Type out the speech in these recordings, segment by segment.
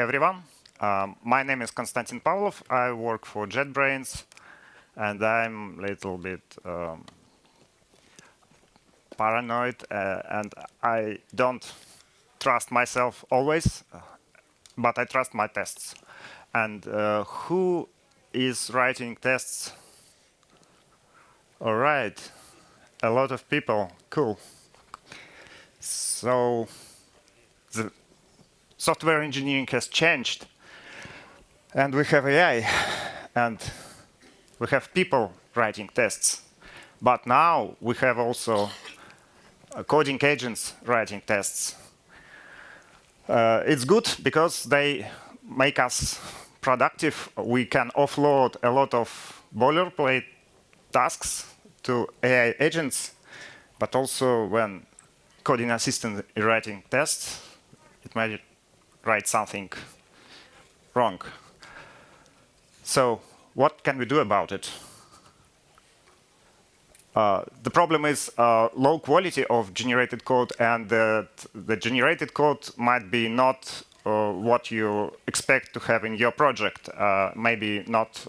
everyone. My name is Konstantin Pavlov. I work for JetBrains, and I'm a little bit paranoid, and I don't trust myself always, but I trust my tests. And who is writing tests? All right, a lot of people. Cool. So the software engineering has changed, and we have AI, and we have people writing tests. But now we have also coding agents writing tests. It's good because they make us productive. We can offload a lot of boilerplate tasks to AI agents, but also when coding assistant is writing tests, it might write something wrong. So what can we do about it? The problem is low quality of generated code, and the generated code might be not what you expect to have in your project, maybe not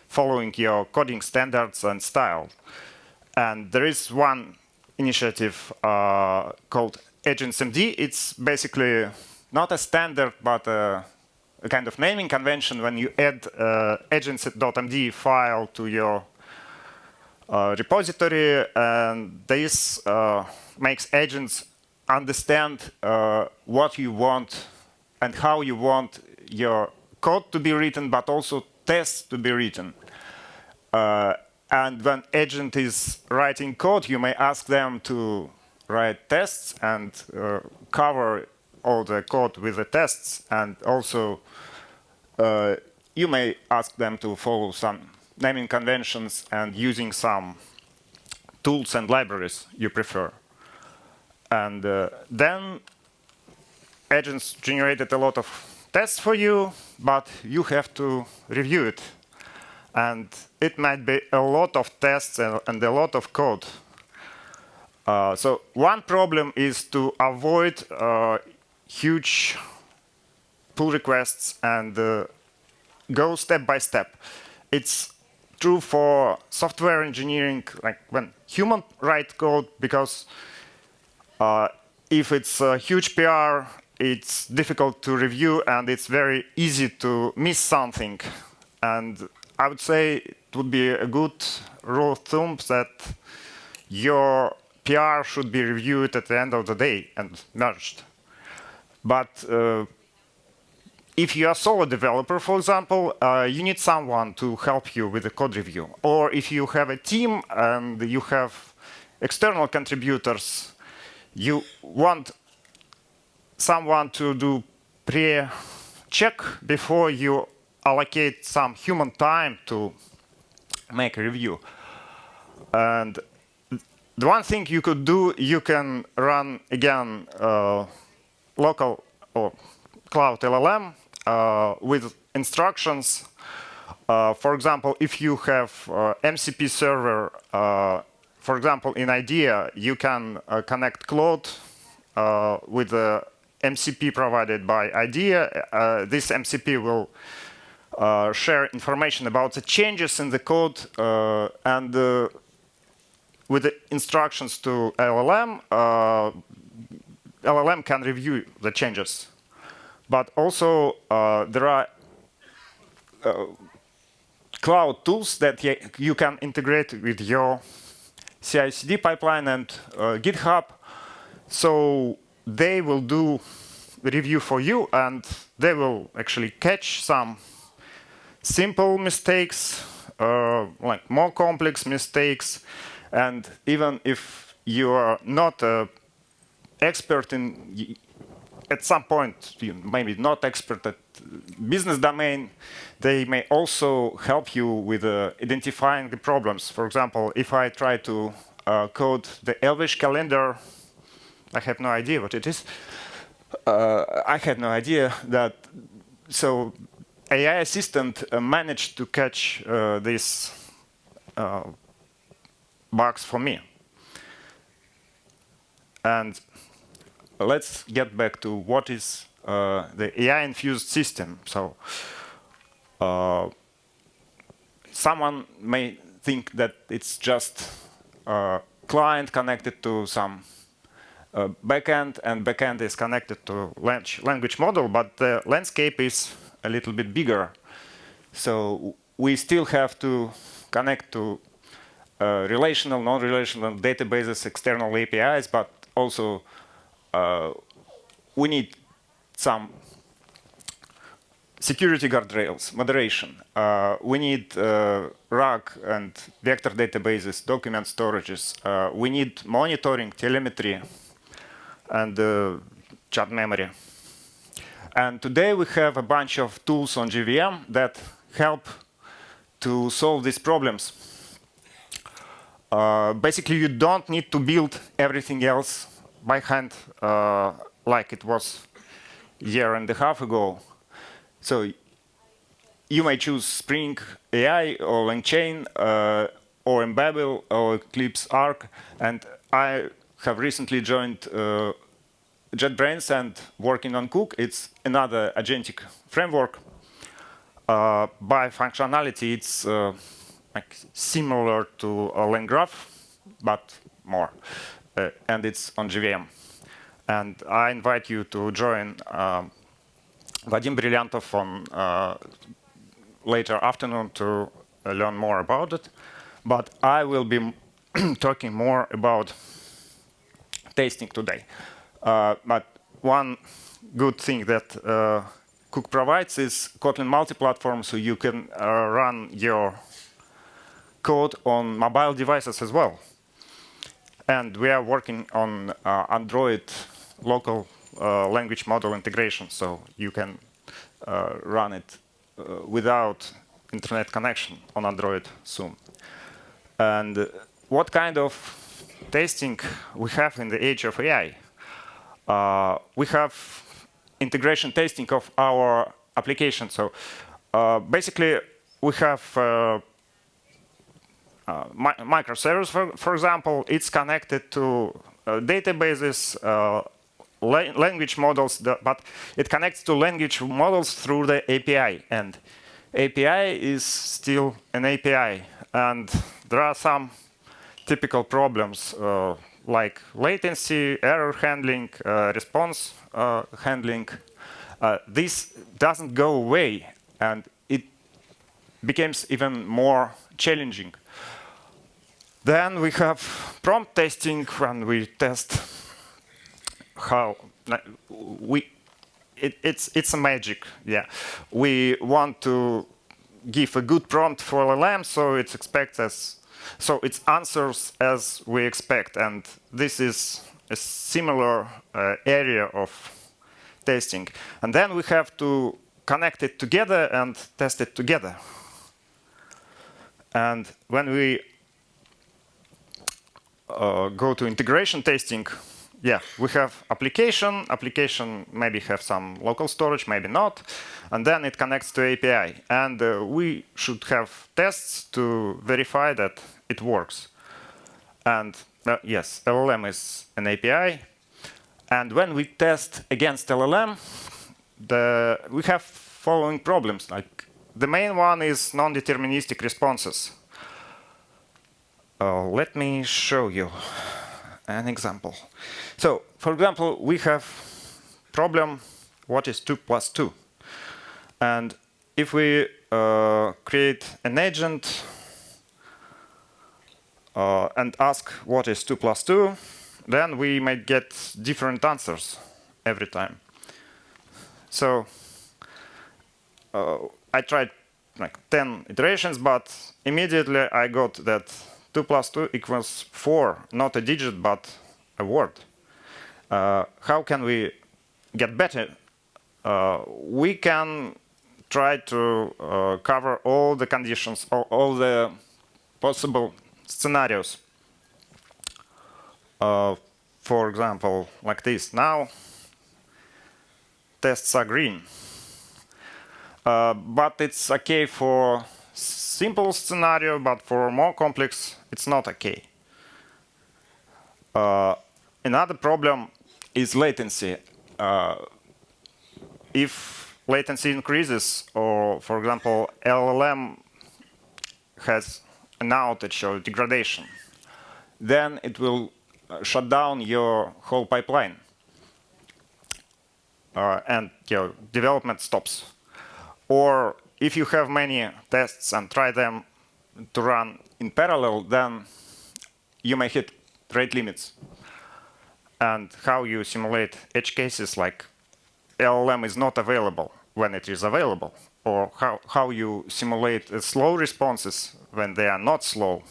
following your coding standards and style. And there is one initiative called agentic. It's basically not a standard, but a kind of naming convention when you add agents.md file to your repository, and this makes agents understand what you want and how you want your code to be written, but also tests to be written. And when agent is writing code, you may ask them to write tests and cover all the code with the tests. And also, you may ask them to follow some naming conventions and using some tools and libraries you prefer. And then agents generated a lot of tests for you, but you have to review it. And it might be a lot of tests and a lot of code. So one problem is to avoid huge pull requests and go step by step. It's true for software engineering, like when humans write code, because if it's a huge PR, it's difficult to review, and it's very easy to miss something. And I would say it would be a good rule of thumb that your PR should be reviewed at the end of the day and merged. But if you are a solo developer, for example, you need someone to help you with the code review. Or if you have a team and you have external contributors, you want someone to do pre-check before you allocate some human time to make a review. And the one thing you could do, you can run, again, local or cloud LLM with instructions. For example, if you have MCP server, for example, in IDEA, you can connect Claude with the MCP provided by IDEA. This MCP will share information about the changes in the code, and with the instructions to LLM, LLM can review the changes. But also, there are cloud tools that you can integrate with your CI/CD pipeline and GitHub. So they will do review for you, and they will actually catch some simple mistakes, like more complex mistakes. And even if you are not an expert in, at some point, you maybe not expert at business domain, they may also help you with identifying the problems. For example, if I try to code the Elvish calendar, I have no idea what it is. I had no idea that. So AI assistant managed to catch these bugs for me. And let's get back to what is the AI-infused system. So someone may think that it's just a client connected to some backend, and backend is connected to language model, but the landscape is a little bit bigger. So we still have to connect to relational, non-relational databases, external APIs, but also we need some security guardrails, moderation. We need RAG and vector databases, document storages. We need monitoring, telemetry, and chat memory. And today we have a bunch of tools on JVM that help to solve these problems. Basically, you don't need to build everything else by hand like it was a year and a half ago. So you may choose Spring AI or LangChain or Babel or Eclipse Arc. And I have recently joined JetBrains and working on Koog. It's another agentic framework. By functionality, it's like similar to a LangGraph, but more. And it's on JVM. And I invite you to join Vadim Brylyantov on later afternoon to learn more about it. But I will be talking more about testing today. But one good thing that Koog provides is Kotlin multi-platform, so you can run your code on mobile devices as well. And we are working on Android local language model integration, so you can run it without internet connection on Android soon. And what kind of testing we have in the age of AI? We have integration testing of our application. So basically, we have microservice, for example. It's connected to databases, language models, but it connects to language models through the API. And API is still an API. And there are some typical problems like latency, error handling, response handling. This doesn't go away, and it becomes even more challenging. Then we have prompt testing when we test how it's a magic. Yeah, we want to give a good prompt for LLM, so it it answers as we expect, and this is a similar area of testing. And then we have to connect it together and test it together. And when we go to integration testing, yeah, we have application. Application maybe have some local storage, maybe not. And then it connects to API. And we should have tests to verify that it works. And yes, LLM is an API. And when we test against LLM, we have following problems. Like the main one is non-deterministic responses. Let me show you an example. So, for example, we have problem, what is 2 plus 2? And if we create an agent and ask what is 2 plus 2, then we might get different answers every time. So I tried like 10 iterations, but immediately I got that 2 plus 2 equals 4, not a digit, but a word. How can we get better? We can try to cover all the conditions, all the possible scenarios. For example, like this. Now, tests are green. But it's OK for simple scenario, but for more complex, it's not OK. Another problem is latency. if latency increases, or for example, LLM has an outage or degradation, then it will shut down your whole pipeline. And your development stops. Or if you have many tests and try them to run in parallel, then you may hit rate limits. And how you simulate edge cases like LLM is not available when it is available, or how you simulate slow responses when they are not slow.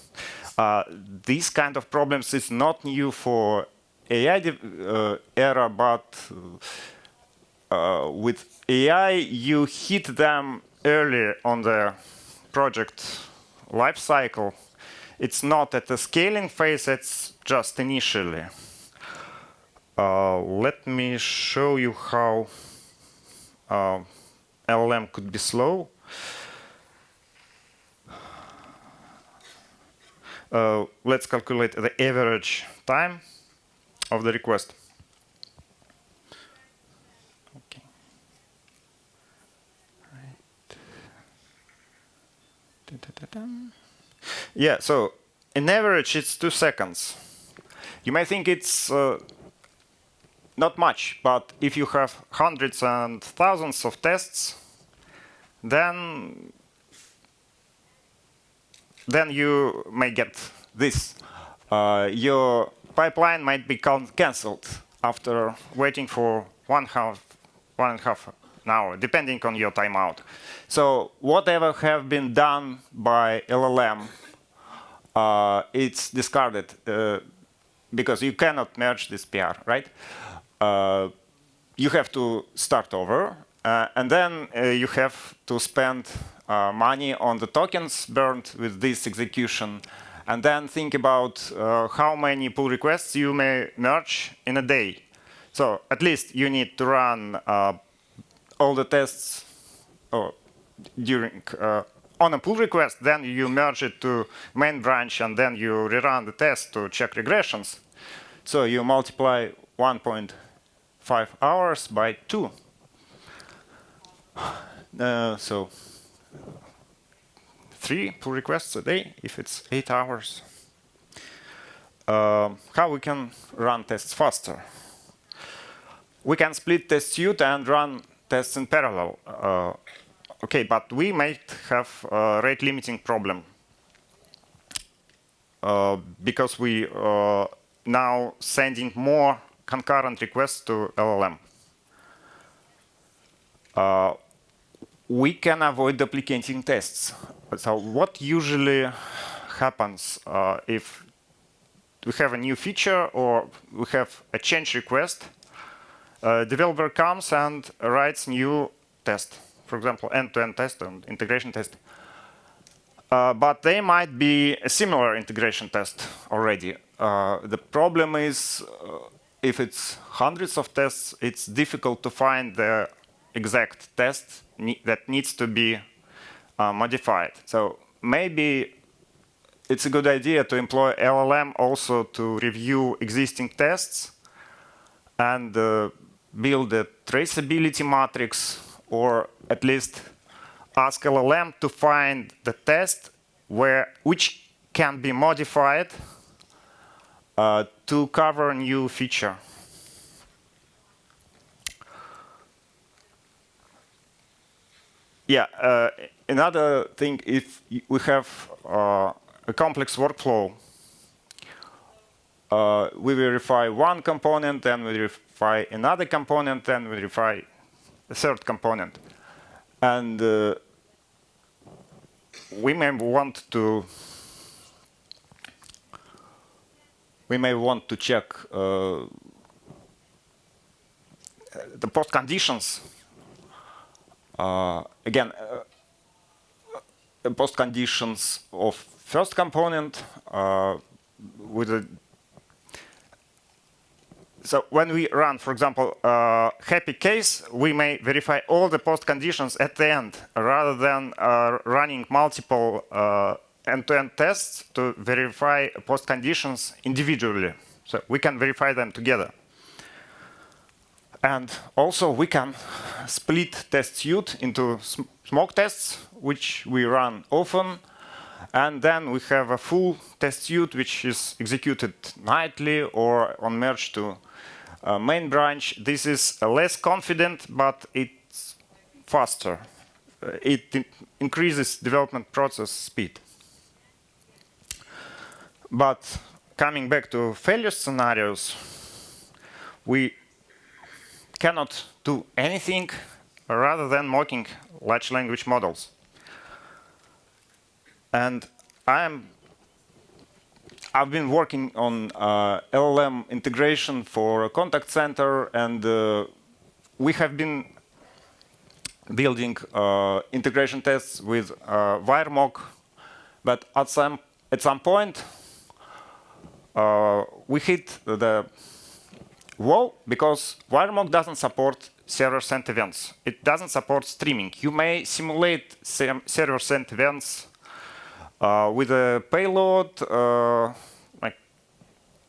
These kind of problems is not new for AI era, but with AI, you hit them early on the project life cycle. It's not at the scaling phase, it's just initially. Let me show you how LLM could be slow. Let's calculate the average time of the request. Okay. Right. Yeah, so in average, it's 2 seconds. You may think it's not much, but if you have hundreds and thousands of tests, then you may get this. Your pipeline might be cancelled after waiting for 1.5 an hour, depending on your timeout. So whatever have been done by LLM, it's discarded because you cannot merge this PR, right? You have to start over, and then you have to spend money on the tokens burned with this execution, and then think about how many pull requests you may merge in a day. So at least you need to run all the tests during on a pull request, then you merge it to main branch, and then you rerun the test to check regressions. So you multiply 1.5 hours by 2. So 3 pull requests a day if it's 8 hours. How we can run tests faster? We can split test suite and run tests in parallel. Okay, but we might have a rate limiting problem because we now sending more concurrent requests to LLM. We can avoid duplicating tests. So what usually happens if we have a new feature or we have a change request, developer comes and writes new test, for example, end-to-end test and integration test. But they might be a similar integration test already. The problem is if it's hundreds of tests, it's difficult to find the exact test that needs to be modified. So maybe it's a good idea to employ LLM also to review existing tests and build a traceability matrix, or at least ask LLM to find the test which can be modified to cover a new feature. Yeah, another thing, if we have a complex workflow, we verify one component, then we verify another component, then we verify a third component. And we may want to check the post conditions. Again, post conditions of first component with a. So when we run, for example, happy case, we may verify all the post conditions at the end, rather than running multiple end-to-end tests to verify post conditions individually. So we can verify them together. And also, we can split test suite into smoke tests, which we run often. And then we have a full test suite, which is executed nightly or on merge to main branch. This is less confident, but it's faster. It increases development process speed. But coming back to failure scenarios, we cannot do anything rather than mocking large language models. And I've been working on LLM integration for a contact center, and we have been building integration tests with WireMock, but at some point we hit the wall because WireMock doesn't support server-sent events. It doesn't support streaming. You may simulate server-sent events with a payload, like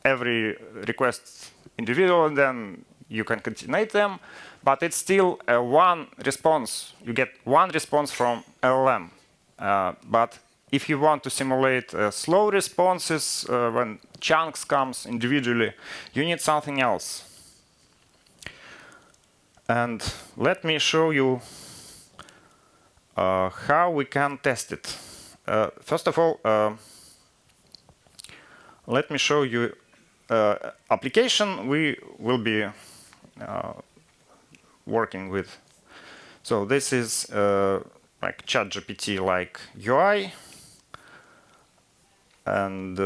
every request individual, and then you can concatenate them. But it's still one response. You get one response from LLM. But if you want to simulate slow responses when chunks comes individually, you need something else. And let me show you how we can test it. First of all, let me show you application we will be working with. So this is like ChatGPT-like UI. And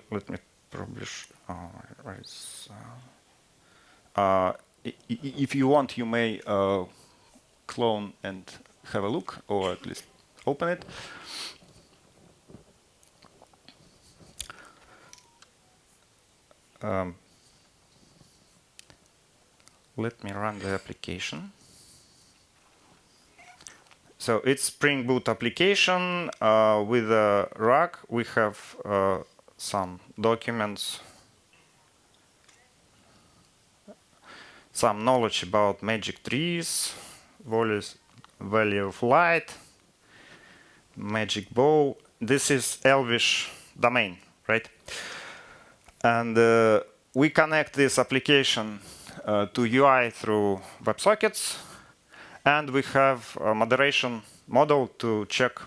let me publish. If you want, you may clone and have a look, or at least open it. Let me run the application. So it's Spring Boot application with a rug. We have some documents, some knowledge about magic trees, value of light, magic bow. This is Elvish domain, right? And we connect this application to UI through WebSockets. And we have a moderation model to check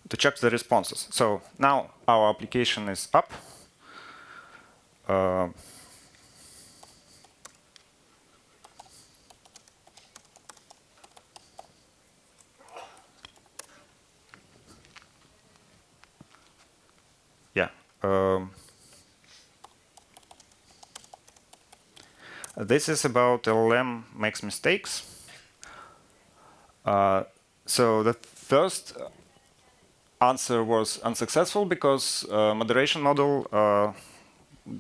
the responses. So now our application is up. Yeah. This is about LLM makes mistakes. So the first answer was unsuccessful because moderation model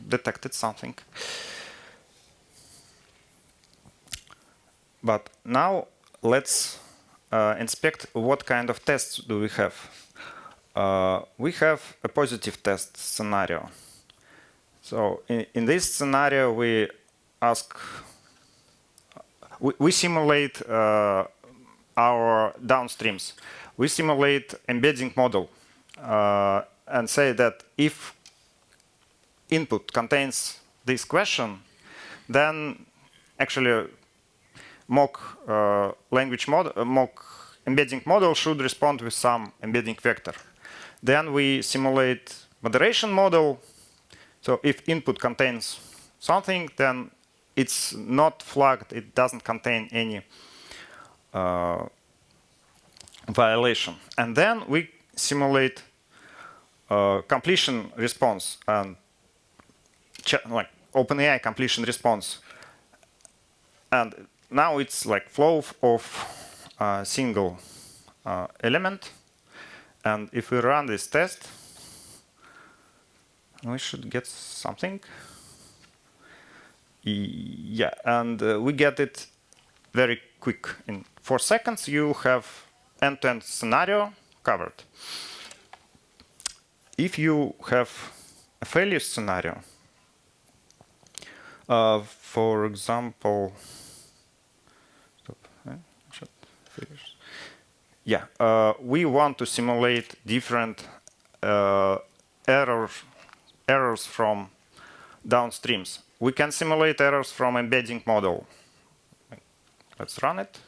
detected something. But now let's inspect what kind of tests do we have. We have a positive test scenario. So in this scenario, we simulate our downstreams. We simulate embedding model and say that if input contains this question, then actually mock embedding model should respond with some embedding vector. Then we simulate moderation model. So if input contains something, then it's not flagged. It doesn't contain any violation. And then we simulate completion response and like OpenAI completion response. And now it's like flow of a single element. And if we run this test, we should get something. Yeah, and we get it very quick. In 4 seconds, you have end-to-end scenario covered. If you have a failure scenario, For example, stop. Should finish. Yeah, we want to simulate different errors from downstreams. We can simulate errors from embedding model. Let's run it.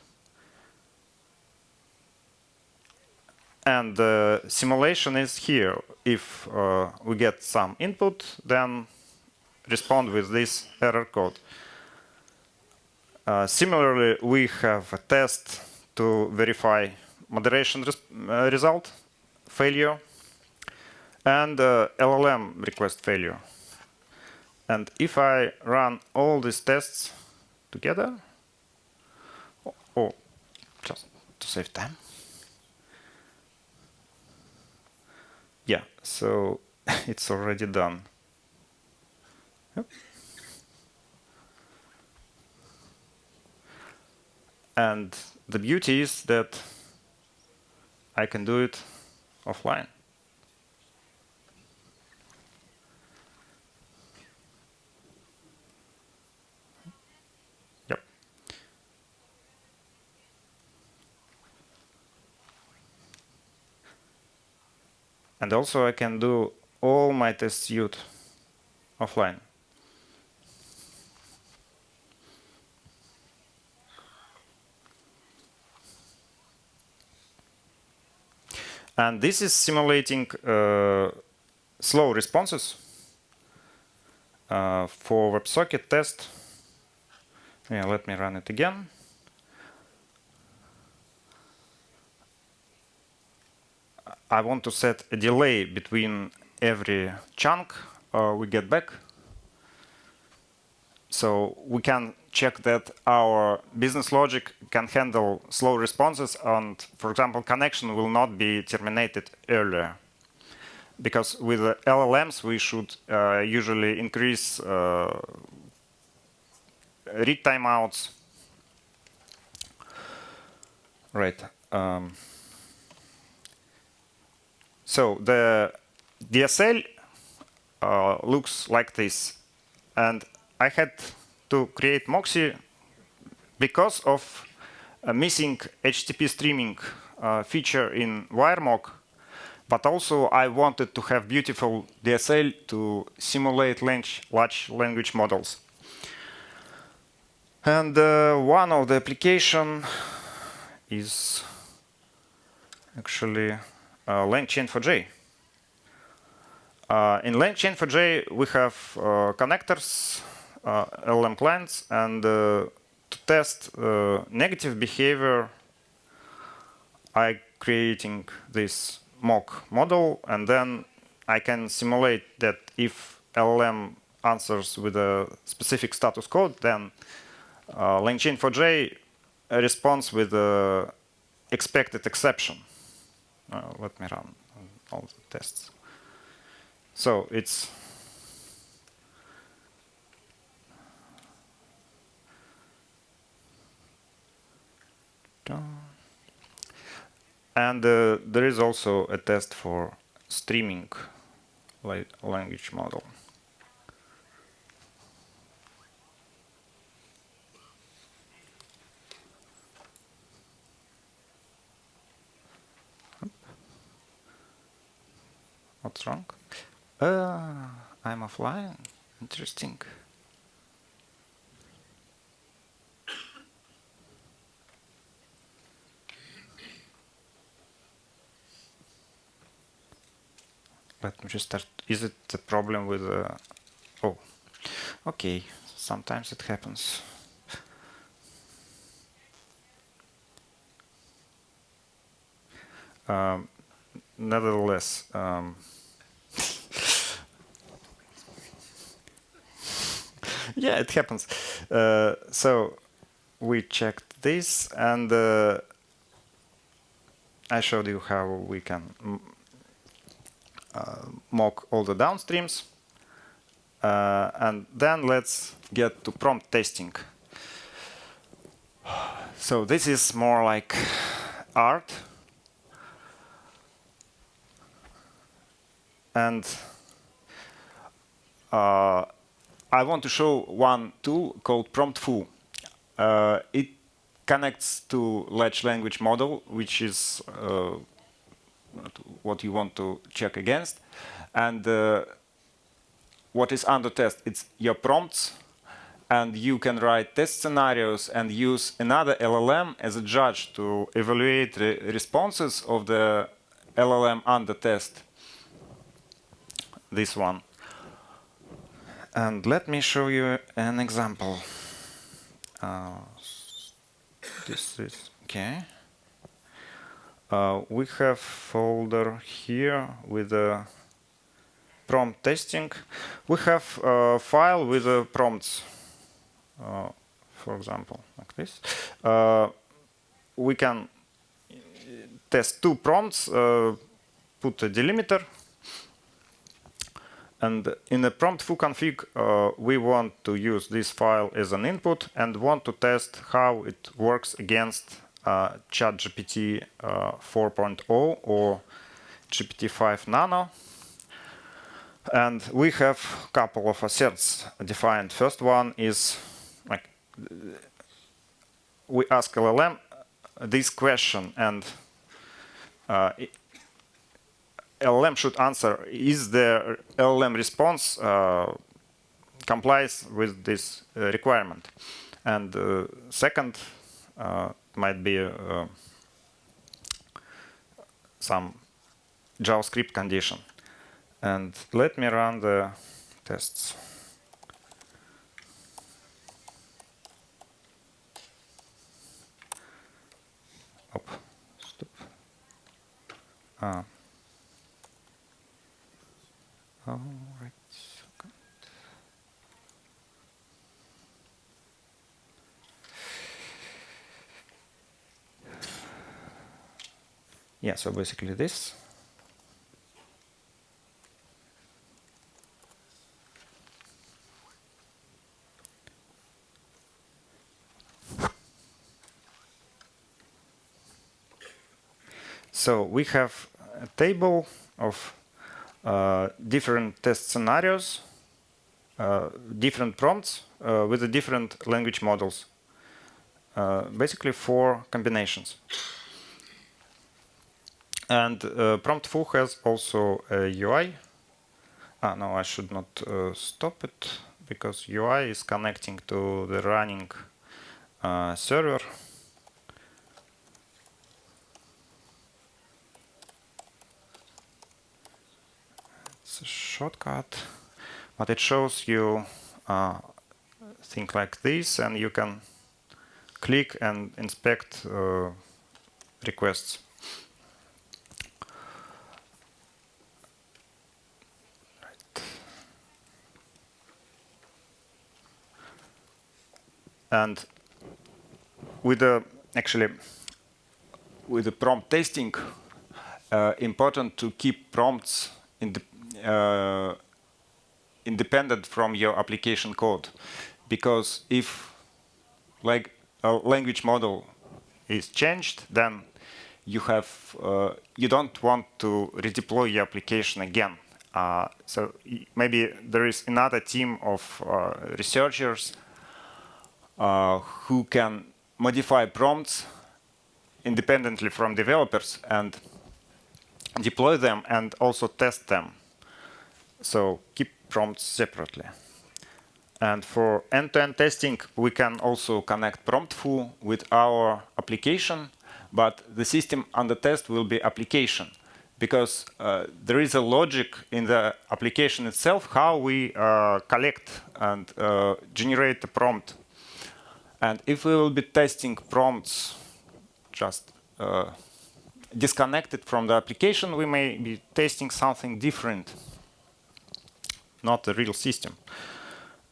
And the simulation is here. If we get some input, then respond with this error code. Similarly, we have a test to verify moderation result, failure, and LLM request failure. And if I run all these tests together, just to save time. Yeah, so it's already done. Yep. And the beauty is that I can do it offline. Yep. And also I can do all my test suite offline. And this is simulating slow responses for WebSocket test. Yeah, let me run it again. I want to set a delay between every chunk we get back. So we can check that our business logic can handle slow responses and, for example, connection will not be terminated earlier. Because with the LLMs, we should usually increase read timeouts. Right. So the DSL looks like this. And I had to create mokksy because of a missing HTTP streaming feature in WireMock. But also, I wanted to have beautiful DSL to simulate large language models. And one of the application is actually LangChain4j. In LangChain4j, we have connectors, LLM clients, and to test negative behavior, I'm creating this mock model, and then I can simulate that if LLM answers with a specific status code, then LangChain4j responds with the expected exception. Let me run all the tests. So it's and there is also a test for streaming language model. What's wrong? I'm offline. Interesting. Let me just start. Is it the problem with oh, okay. Sometimes it happens. Nevertheless, yeah, it happens. So we checked this, and I showed you how we can mock all the downstreams. And then let's get to prompt testing. So this is more like art. And I want to show one tool called promptfoo. It connects to large language model, which is what you want to check against. And what is under test? It's your prompts. And you can write test scenarios and use another LLM as a judge to evaluate the responses of the LLM under test. This one. And let me show you an example. This is OK. We have folder here with the prompt testing. We have a file with the prompts. For example, like this. We can test 2 prompts, put a delimiter. And in the promptfoo config, we want to use this file as an input and want to test how it works against ChatGPT 4.0 or GPT-5 Nano. And we have a couple of asserts defined. First one is like we ask LLM this question, and LLM should answer, is the LLM response complies with this requirement? And second might be some JavaScript condition. And let me run the tests. Stop. All right. Yeah, so basically this. So we have a table of different test scenarios, different prompts with the different language models, basically 4 combinations. And promptfoo has also a UI. No, I should not stop it, because UI is connecting to the running server. It's a shortcut, but it shows you things like this, and you can click and inspect requests. And with the prompt testing, important to keep prompts independent from your application code, because if like a language model is changed, then you don't want to redeploy your application again. So maybe there is another team of researchers who can modify prompts independently from developers and deploy them and also test them. So keep prompts separately. And for end-to-end testing, we can also connect promptfoo with our application, but the system under test will be application, because there is a logic in the application itself how we collect and generate the prompt. And if we will be testing prompts just disconnected from the application, we may be testing something different, not a real system.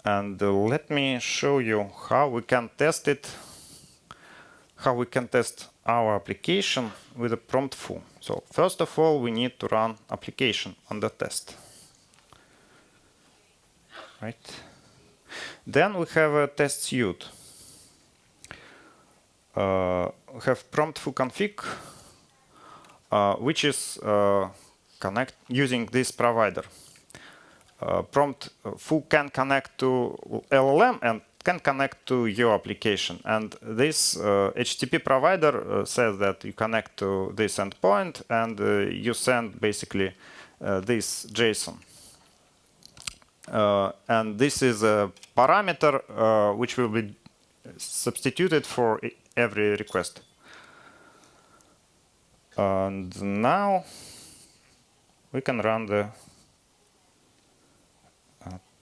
And let me show you how we can test it, how we can test our application with a promptfoo. So first of all, we need to run application under test. Right? Then we have a test suite. We have promptfoo config, which is using this provider. promptfoo can connect to LLM and can connect to your application. And this HTTP provider says that you connect to this endpoint and you send basically this JSON. And this is a parameter which will be substituted for every request. And now we can run the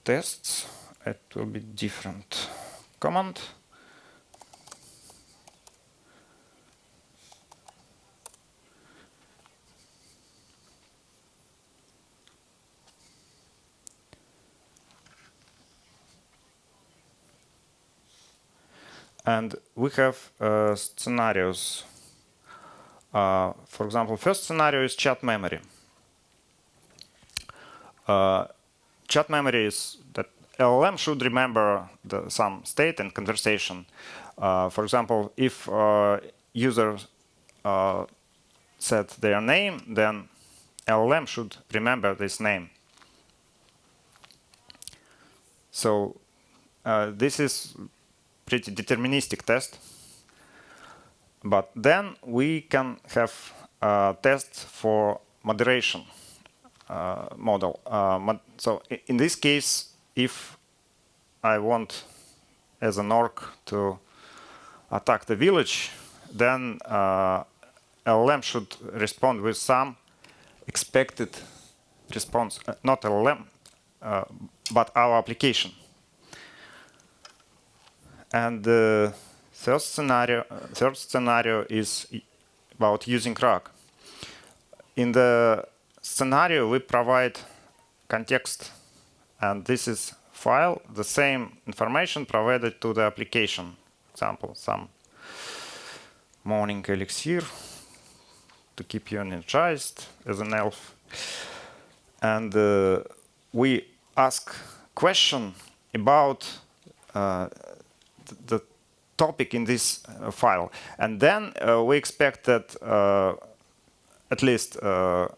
tests. It will be different command. And we have scenarios. For example, first scenario is chat memory. Chat memory is that LLM should remember some state and conversation. For example, if user set their name, then LLM should remember this name. So this is pretty deterministic test. But then we can have a test for moderation model. So in this case, if I want as an orc to attack the village, then LLM should respond with some expected response, not LLM, but our application. And the third scenario is about using RAG. In the scenario, we provide context, and this is file, the same information provided to the application. Example, some morning elixir to keep you energized as an elf. And we ask question about the topic in this file. And then we expect that at least a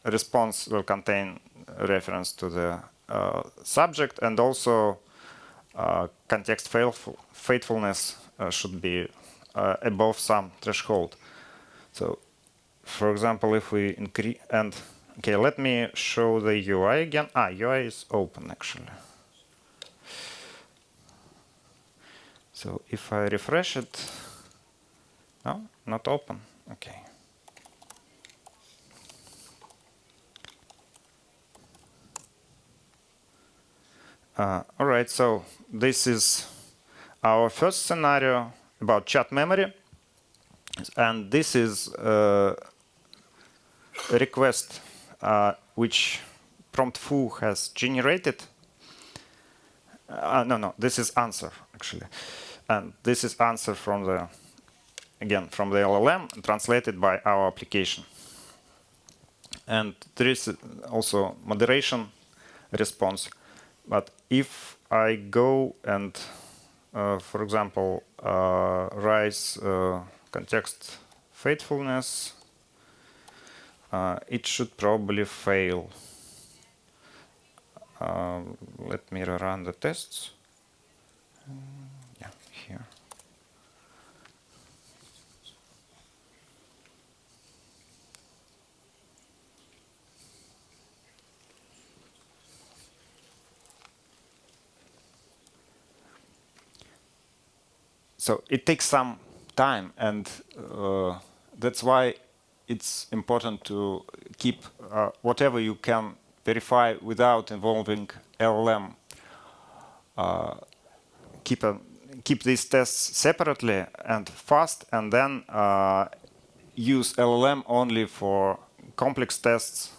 response will contain a reference to the subject, and also context faithfulness should be above some threshold. So, for example, if we increase, and okay, let me show the UI again. UI is open actually. So if I refresh it, no, not open. Okay. All right, so this is our first scenario about chat memory. And this is a request which promptfoo has generated. No, this is answer, actually. And this is answer from the, again, from the LLM, translated by our application. And there is also moderation response. But if I go and, for example, raise context faithfulness, it should probably fail. Let me run the tests. Yeah, here. So it takes some time, and that's why it's important to keep whatever you can verify without involving LLM. Keep these tests separately and fast, and then use LLM only for complex tests,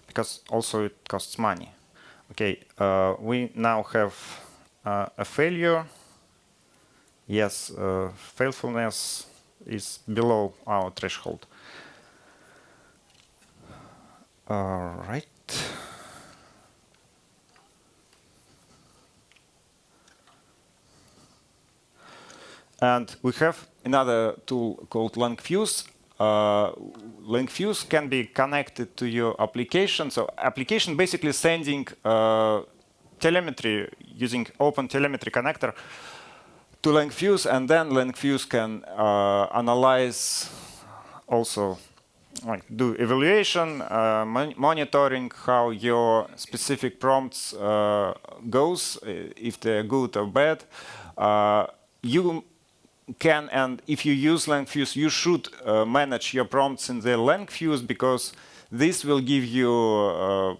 because also it costs money. Okay, we now have a failure. Yes, faithfulness is below our threshold. All right. And we have another tool called LangFuse. LangFuse can be connected to your application. So application basically sending telemetry using open telemetry connector to LangFuse, and then LangFuse can analyze also, like do evaluation, monitoring how your specific prompts goes, if they're good or bad. You can, and if you use LangFuse, you should manage your prompts in the LangFuse, because this will give you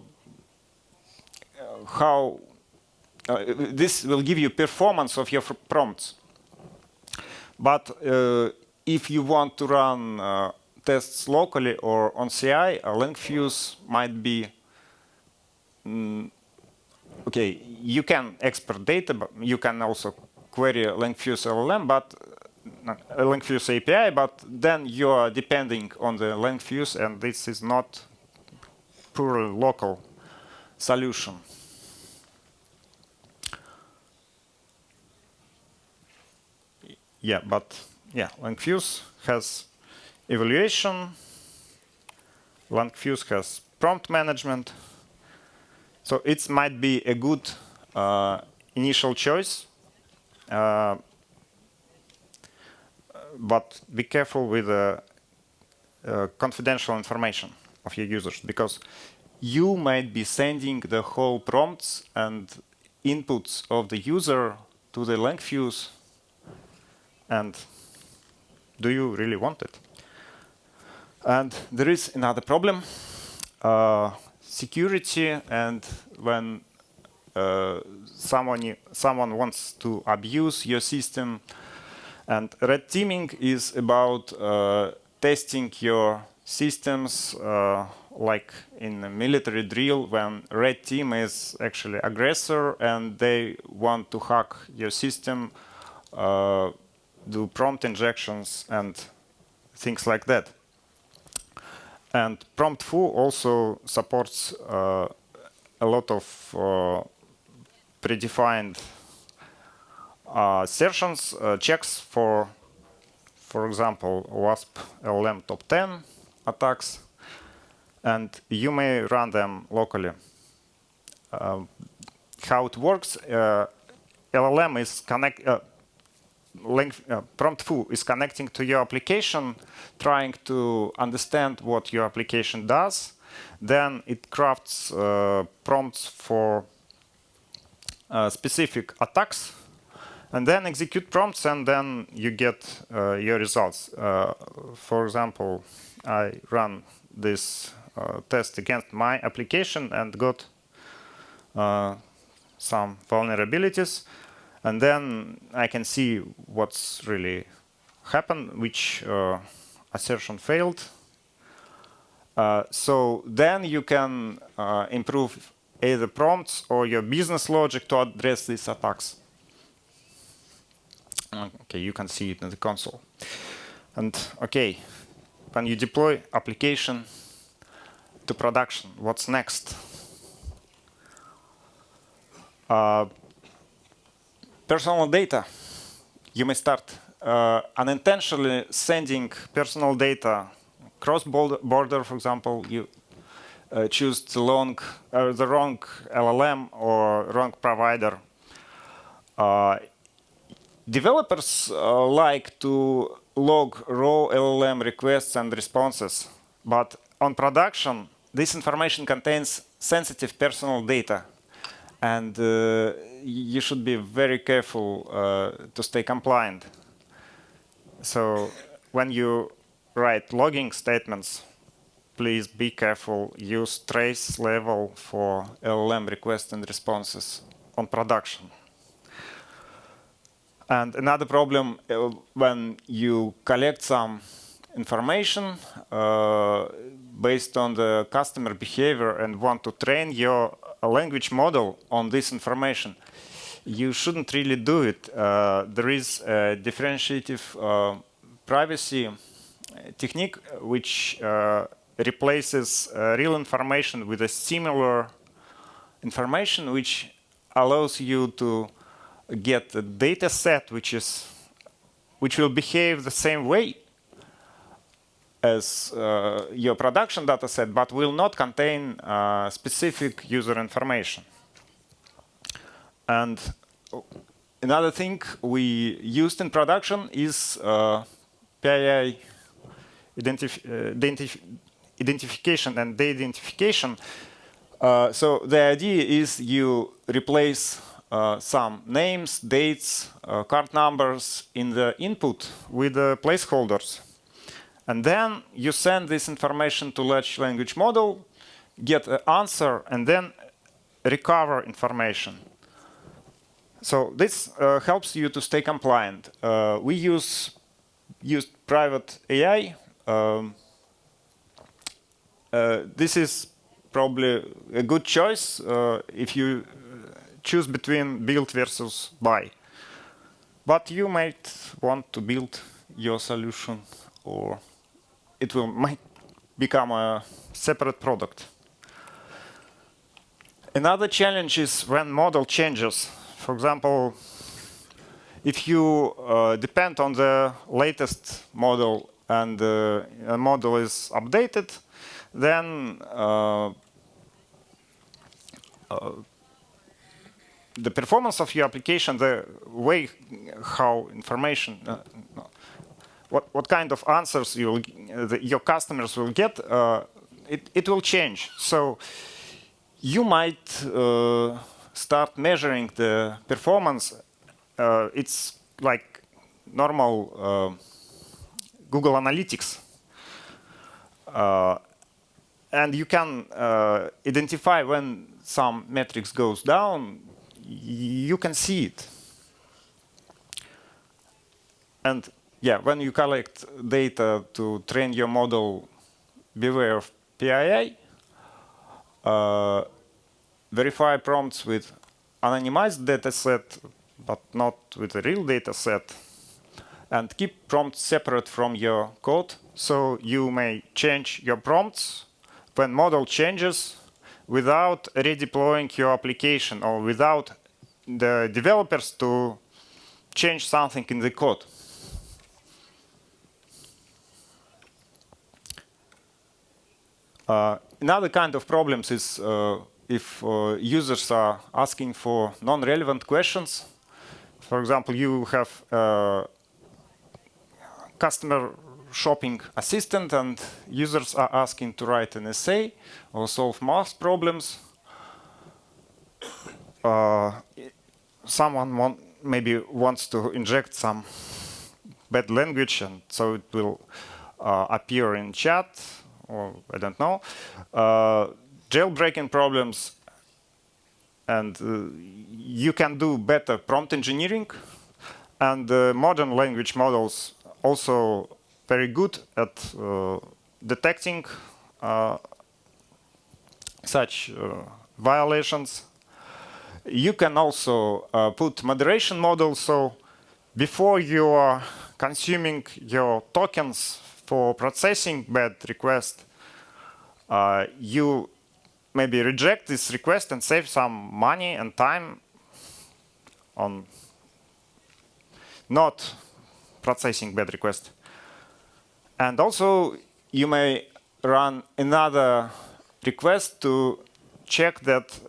this will give you performance of your prompts. But if you want to run tests locally or on CI, LangFuse might be okay. You can export data, but you can also query LangFuse LLM, but LangFuse API. But then you are depending on the LangFuse, and this is not purely local solution. Yeah, but yeah, LangFuse has evaluation. LangFuse has prompt management. So it might be a good initial choice. But be careful with confidential information of your users, because you might be sending the whole prompts and inputs of the user to the LangFuse. And do you really want it? And there is another problem, security. And when someone wants to abuse your system, and red teaming is about testing your systems, like in a military drill, when red team is actually aggressor and they want to hack your system, do prompt injections and things like that. And promptfoo also supports a lot of predefined assertions, checks for example, WASP LLM top 10 attacks, and you may run them locally. How it works, LLM is promptfoo is connecting to your application, trying to understand what your application does. Then it crafts prompts for specific attacks, and then execute prompts, and then you get your results. For example, I ran this test against my application and got some vulnerabilities. And then I can see what's really happened, which assertion failed. So then you can improve either prompts or your business logic to address these attacks. Okay, you can see it in the console. And okay, when you deploy application to production, what's next? Personal data. You may start unintentionally sending personal data cross-border. For example, you choose the wrong LLM or wrong provider. Developers like to log raw LLM requests and responses, but on production, this information contains sensitive personal data. And you should be very careful to stay compliant. So when you write logging statements, please be careful. Use trace level for LLM requests and responses on production. And another problem, when you collect some information based on the customer behavior and want to train your language model on this information, you shouldn't really do it. There is a differentiative privacy technique which replaces real information with a similar information, which allows you to get a data set which will behave the same way, as your production data set, but will not contain specific user information. And another thing we used in production is PII identification and de-identification. So the idea is you replace some names, dates, card numbers in the input with the placeholders. And then you send this information to large language model, get an answer, and then recover information. So this helps you to stay compliant. We used private AI. This is probably a good choice if you choose between build versus buy. But you might want to build your solution, or it might become a separate product. Another challenge is when model changes. For example, if you depend on the latest model and a model is updated, then the performance of your application, the way how information, what kind of answers your customers will get, it will change. So you might start measuring the performance. It's like normal Google Analytics. And you can identify when some metrics goes down. You can see it. And yeah, when you collect data to train your model, beware of PII. Verify prompts with anonymized data set, but not with a real data set. And keep prompts separate from your code. So you may change your prompts when model changes without redeploying your application or without the developers to change something in the code. Another kind of problems is if users are asking for non-relevant questions. For example, you have a customer shopping assistant and users are asking to write an essay or solve math problems. Someone maybe wants to inject some bad language, and so it will appear in chat, or I don't know. Jailbreaking problems, and you can do better prompt engineering. And modern language models also very good at detecting such violations. You can also put moderation models. So before you are consuming your tokens for processing bad request, you maybe reject this request and save some money and time on not processing bad request. And also, you may run another request to check that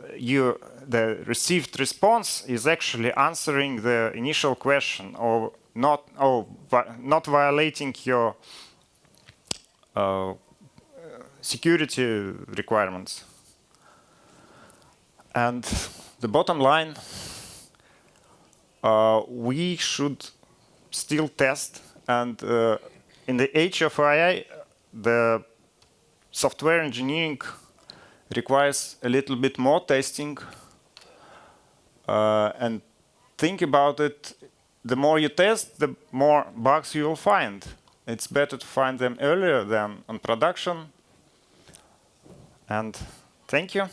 the received response is actually answering the initial question or not violating your security requirements. And the bottom line, we should still test. And in the age of AI, the software engineering requires a little bit more testing. And think about it, the more you test, the more bugs you will find. It's better to find them earlier than on production. And thank you.